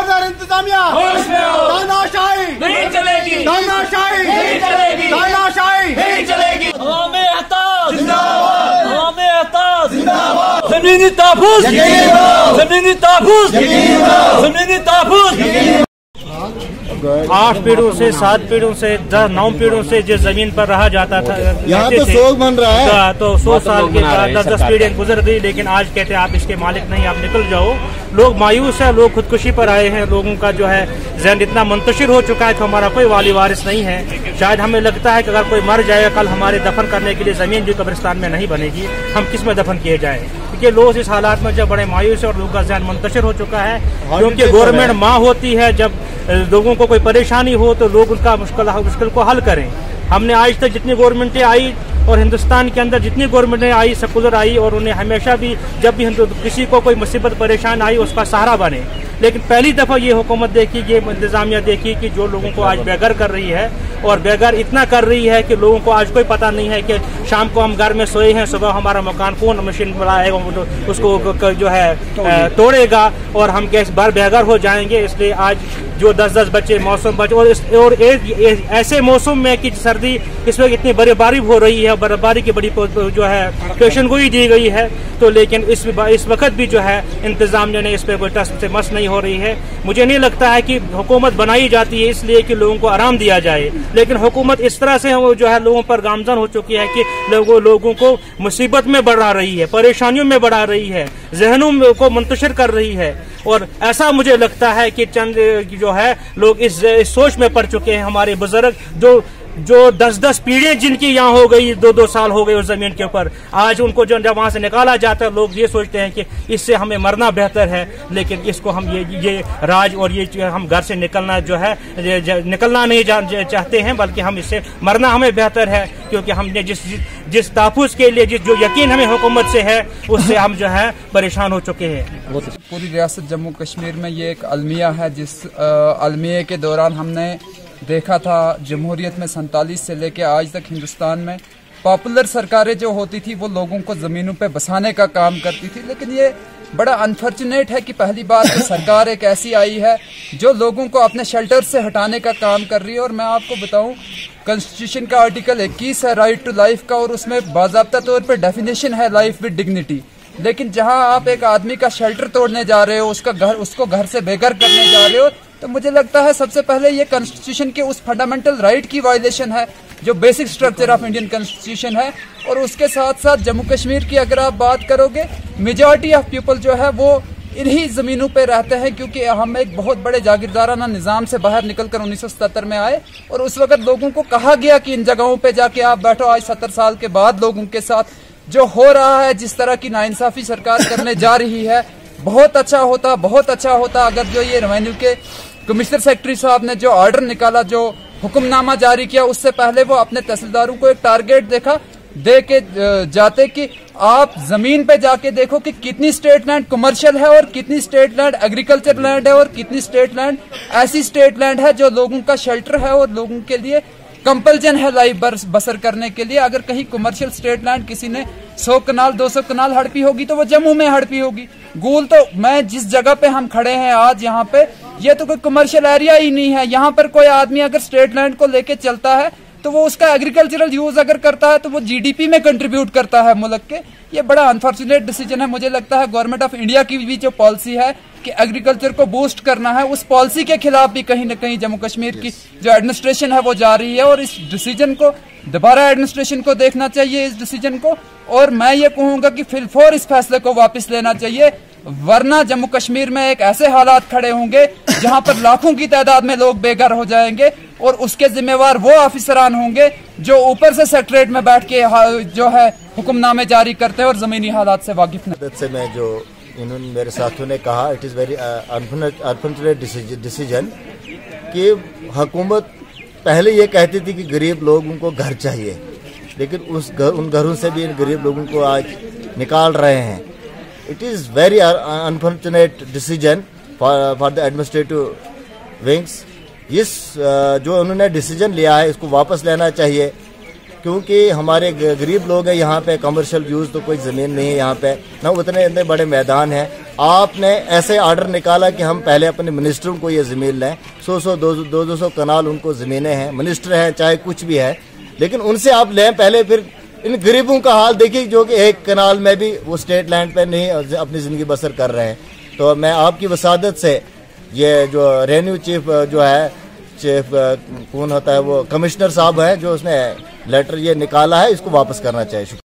खबरदार इंतजामिया, तानाशाही नहीं चलेगी, तानाशाही नहीं चलेगी, तानाशाही नहीं चलेगी। अवामे एहताज जिंदाबाद, अवामे एहताज जिंदाबाद, ज़मीनी तहफ़्फ़ुज़, यकीनी बनाओ, ज़मीनी तहफ़्फ़ुज़, यकीनी बनाओ, ज़मीनी तहफ़्फ़ुज़। 8 पीढ़ियों से 7 पीढ़ियों से 9 पीढ़ियों से जिस जमीन पर रहा जाता था, यहाँ तो शोक बन रहा है, तो 100 साल के बाद 10 पीढ़ियां गुजर गई, लेकिन आज कहते हैं आप इसके मालिक नहीं, आप निकल जाओ। लोग मायूस है, लोग खुदकुशी पर आए हैं, लोगों का जो है जहन इतना मुंतशिर हो चुका है कि हमारा कोई वाली वारिस नहीं है। शायद हमें लगता है कि अगर कोई मर जाएगा कल हमारे दफन करने के लिए जमीन भी कब्रिस्तान में नहीं बनेगी, हम किस में दफन किए जाए। क्योंकि लोग इस हालात में जब बड़े मायूस है और लोगों का जहन मुंतशिर हो चुका है, क्योंकि गवर्नमेंट माँ होती है, जब लोगों को कोई परेशानी हो तो लोग उनका मुश्किल को हल करें। हमने आज तक जितनी गवर्नमेंटें आई और हिंदुस्तान के अंदर जितनी गवर्नमेंटें आई सेकुलर आई, और उन्हें हमेशा भी जब भी किसी को कोई मुसीबत परेशान आई उसका सहारा बने। लेकिन पहली दफ़ा ये हुकूमत देखी, ये इंतजामिया देखी कि जो लोगों को आज बेघर कर रही है, और बेघर इतना कर रही है कि लोगों को आज कोई पता नहीं है कि शाम को हम घर में सोए हैं, सुबह हमारा मकान कौन मशीन बनाएगा, उसको जो है तोड़ेगा और हम कैसे बार बेघर हो जाएंगे। इसलिए आज जो 10-10 बच्चे मौसम बचे, और एक ऐसे मौसम में कि सर्दी इस वक्त इतनी बर्फबारी हो रही है, बर्फबारी की बड़ी जो है पेशन गोई दी गई है, तो लेकिन इस वक्त भी जो है इंतजामिया ने इस पर कोई टस से मस नहीं हो रही है। मुझे नहीं लगता है कि हुकूमत बनाई जाती है इसलिए कि लोगों को आराम दिया जाए, लेकिन हुकूमत इस तरह से जो है लोगों पर गामजन हो चुकी है कि लोगों को मुसीबत में बढ़ा रही है, परेशानियों में बढ़ा रही है, जहनों को मुंतशिर कर रही है। और ऐसा मुझे लगता है कि चंद जो है लोग इस सोच में पड़ चुके हैं। हमारे बुजुर्ग जो 10-10 पीढ़ियां जिनकी यहाँ हो गई, 2-2 साल हो गए उस जमीन के ऊपर, आज उनको जब वहां से निकाला जाता है, लोग ये सोचते हैं कि इससे हमें मरना बेहतर है। लेकिन इसको हम ये राज और ये हम घर से निकलना जो है निकलना नहीं चाहते हैं, बल्कि हम इससे मरना हमें बेहतर है, क्योंकि हमने जिस तहफ़्फ़ुज़ के लिए जो यकीन हमें हुकूमत से है, उससे हम जो है परेशान हो चुके हैं। पूरी रियासत जम्मू कश्मीर में ये एक अलमिया है, जिस अलमिया के दौरान हमने देखा था जमहूरियत में 47 से लेके आज तक हिंदुस्तान में पॉपुलर सरकारें जो होती थी वो लोगों को ज़मीनों पे बसाने का काम करती थी। लेकिन ये बड़ा अनफॉर्चुनेट है कि पहली बार तो सरकार एक ऐसी आई है जो लोगों को अपने शेल्टर से हटाने का काम कर रही है। और मैं आपको बताऊं, कॉन्स्टिट्यूशन का आर्टिकल 21 है राइट टू लाइफ का, और उसमें बाज़ाब्ता तौर पर डेफिनेशन है लाइफ विद डिग्निटी। लेकिन जहां आप एक आदमी का शेल्टर तोड़ने जा रहे हो, उसको घर से बेघर करने जा रहे हो, तो मुझे लगता है सबसे पहले ये कॉन्स्टिट्यूशन के उस फंडामेंटल राइट की वायलेशन है जो basic structure of Indian constitution है। और उसके साथ साथ जम्मू कश्मीर की अगर आप बात करोगे, मेजॉरिटी ऑफ पीपल जो है वो इन्हीं जमीनों पे रहते हैं, क्योंकि हम एक बहुत बड़े जागीरदाराना निजाम से बाहर निकलकर 1977 में आए, और उस वक्त लोगों को कहा गया कि इन जगहों पे जाके आप बैठो। आज 70 साल के बाद लोगों के साथ जो हो रहा है, जिस तरह की नाइंसाफी सरकार करने जा रही है, बहुत अच्छा होता अगर जो ये रेवेन्यू के कमिश्नर सेक्रेटरी साहब ने जो ऑर्डर निकाला, जो हुक्मनामा जारी किया, उससे पहले वो अपने तहसीलदारों को एक टारगेट दे के जाते कि आप जमीन पे जाके देखो कि कितनी स्टेट लैंड कमर्शियल है और कितनी स्टेट लैंड एग्रीकल्चर लैंड है और कितनी स्टेट लैंड ऐसी स्टेट लैंड है जो लोगों का शेल्टर है और लोगों के लिए कंपल्जन है लाइफ बसर करने के लिए। अगर कहीं कमर्शियल स्टेट लैंड किसी ने 100 कनाल 200 कनाल हड़पी होगी तो वो जम्मू में हड़पी होगी। गोल तो मैं जिस जगह पे हम खड़े हैं आज यहाँ पे, ये तो कोई कमर्शियल एरिया ही नहीं है। यहाँ पर कोई आदमी अगर स्टेट लैंड को लेके चलता है तो वो उसका एग्रीकल्चरल यूज अगर करता है तो वो जीडीपी में कंट्रीब्यूट करता है मुल्क के। ये बड़ा अनफॉर्चुनेट डिसीजन है। मुझे लगता है गवर्नमेंट ऑफ इंडिया की भी जो पॉलिसी है कि एग्रीकल्चर को बूस्ट करना है, उस पॉलिसी के खिलाफ भी कहीं न कहीं जम्मू कश्मीर की जो एडमिनिस्ट्रेशन है वो जा रही है। और इस डिसीजन को दोबारा एडमिनिस्ट्रेशन को देखना चाहिए इस डिसीजन को, और मैं ये कहूंगा कि फिलफौर इस फैसले को वापस लेना चाहिए, वरना जम्मू कश्मीर में एक ऐसे हालात खड़े होंगे जहां पर लाखों की तादाद में लोग बेघर हो जाएंगे और उसके जिम्मेवार वो ऑफिसरान होंगे जो ऊपर से सेक्रेटरीट में बैठ के जो है हुक्मनामे जारी करते हैं और जमीनी हालात से वाकिफ नहीं। से मैं जो इन्होंने मेरे साथियों ने कहा, it is very unfortunate decision कि हुकूमत पहले ये कहती थी कि गरीब लोगों को घर चाहिए, लेकिन उन घरों से भी इन गरीब लोगों को आज निकाल रहे हैं। It is very unfortunate decision for the administrative wings. इस जो उन्होंने डिसीजन लिया है इसको वापस लेना चाहिए, क्योंकि हमारे गरीब लोग हैं यहाँ पे, कमर्शियल यूज तो कोई जमीन नहीं है यहाँ पे, ना उतने इतने बड़े मैदान हैं। आपने ऐसे ऑर्डर निकाला कि हम पहले अपने मिनिस्टरों को ये जमीन लें, 100 200 कनाल उनको जमीनें हैं, मिनिस्टर हैं चाहे कुछ भी है, लेकिन उनसे आप लें पहले, फिर इन गरीबों का हाल देखिए जो कि 1 कनाल में भी वो स्टेट लैंड पे नहीं अपनी जिंदगी बसर कर रहे हैं। तो मैं आपकी वसादत से ये जो रेवेन्यू चीफ जो है, चीफ कौन होता है वो, कमिश्नर साहब है जो उसने लेटर ये निकाला है, इसको वापस करना चाहिए।